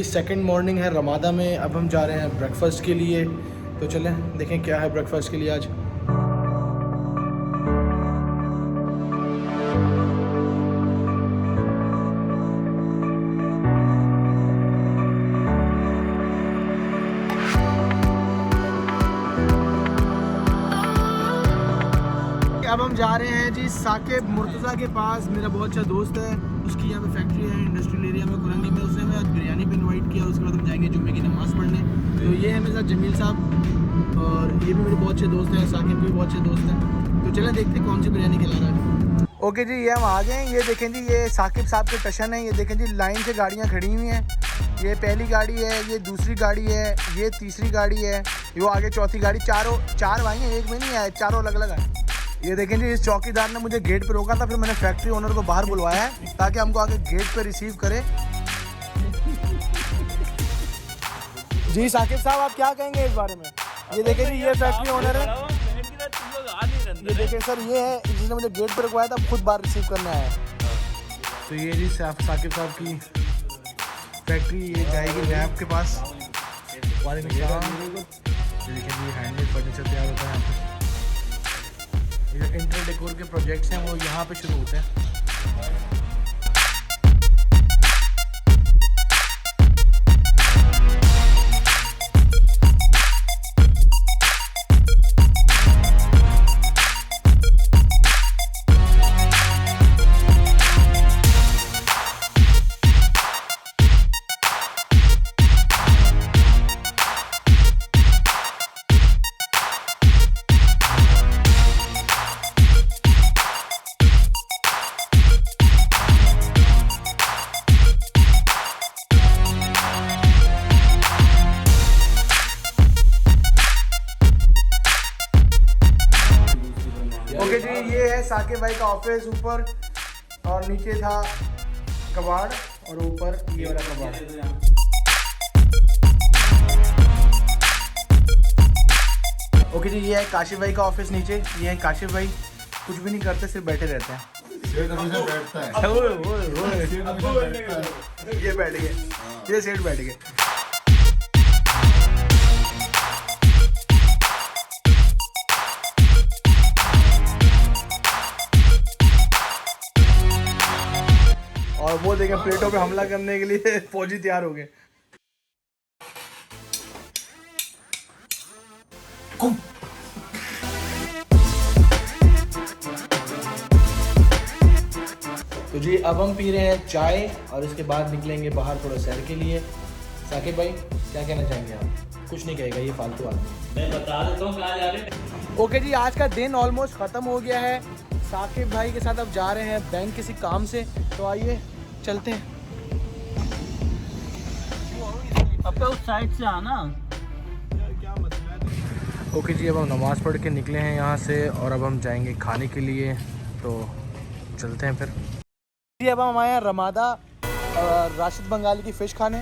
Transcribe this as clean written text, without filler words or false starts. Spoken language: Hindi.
सेकंड मॉर्निंग है रमादा में। अब हम जा रहे हैं ब्रेकफास्ट के लिए, तो चलें देखें क्या है ब्रेकफास्ट के लिए आज। अब हम जा रहे हैं जी साकिब मुर्तज़ा के पास। मेरा बहुत अच्छा दोस्त है, उसकी यहाँ पे फैक्ट्री है इंडस्ट्रियल एरिया में कुरंगी में। उसने हमें आज बिरयानी पे इनवाइट किया। उसके बाद हम जाएंगे जुम्मे की नमाज़ पढ़ने। तो ये है मेरे साथ जमील साहब, और ये भी मेरे बहुत अच्छे दोस्त हैं। साकिब भी बहुत अच्छे दोस्त हैं। तो चलें देखते हैं कौन सी बिरयानी खिला रहा है। ओके जी, ये हम आ गए हैं। ये देखें जी, ये साकिब साहब के टशन है। ये देखें जी, लाइन से गाड़ियाँ खड़ी हुई हैं। ये पहली गाड़ी है, ये दूसरी गाड़ी है, ये तीसरी गाड़ी है, वो आगे चौथी गाड़ी। चार भाई हैं, एक में नहीं आए, चारों अलग अलग हैं। ये देखें जी, इस चौकीदार ने मुझे गेट पे रोका था, फिर मैंने फैक्ट्री ओनर को बाहर बुलवाया है ताकि हमको आगे गेट पे रिसीव करे। जी साकिब साहब, आप क्या कहेंगे इस बारे में? ये देखें जी, ये फैक्ट्री ओनर है। ये देखें सर, ये है जिसने मुझे गेट पे रुकवाया था, खुद बाहर रिसीव करने आया है। तो ये जी साकिब साहब की फैक्ट्री, ये जाएगी रैप के पास। ये देखें जी, हैंडमेड फर्नीचर तैयार होता है यहाँ पे। जो इंटर डेकोर के प्रोजेक्ट्स हैं वो यहाँ पे शुरू होते हैं। ओके जी, ये है साकिब भाई का ऑफिस। ऊपर और नीचे था कबाड़, और ऊपर ये वाला कबाड़। ओके जी, ये है काशिफ भाई का ऑफिस नीचे। ये है काशिफ भाई, कुछ भी नहीं करते, सिर्फ बैठे रहते हैं। ये बैठ गए, ये सेठ बैठ गए। और वो देखें, प्लेटों पे हमला करने के लिए फौजी तैयार हो गए। तो जी, अब हम पी रहे हैं चाय और इसके बाद निकलेंगे बाहर थोड़ा सैर के लिए। साकिब भाई, क्या कहना चाहेंगे आप? कुछ नहीं कहेगा ये फालतू आदमी। मैं बता देता हूँ कहाँ जा रहे हैं। ओके जी, आज का दिन ऑलमोस्ट ख़त्म हो गया है। साकिब भाई के साथ अब जा रहे हैं बैंक किसी काम से, तो आइए चलते हैं। अब तो उस साइड से आना। ओके जी, अब हम नमाज़ पढ़ के निकले हैं यहाँ से और अब हम जाएंगे खाने के लिए, तो चलते हैं फिर जी। अब हम आए हैं रमादा राशिद बंगाली की फ़िश खाने।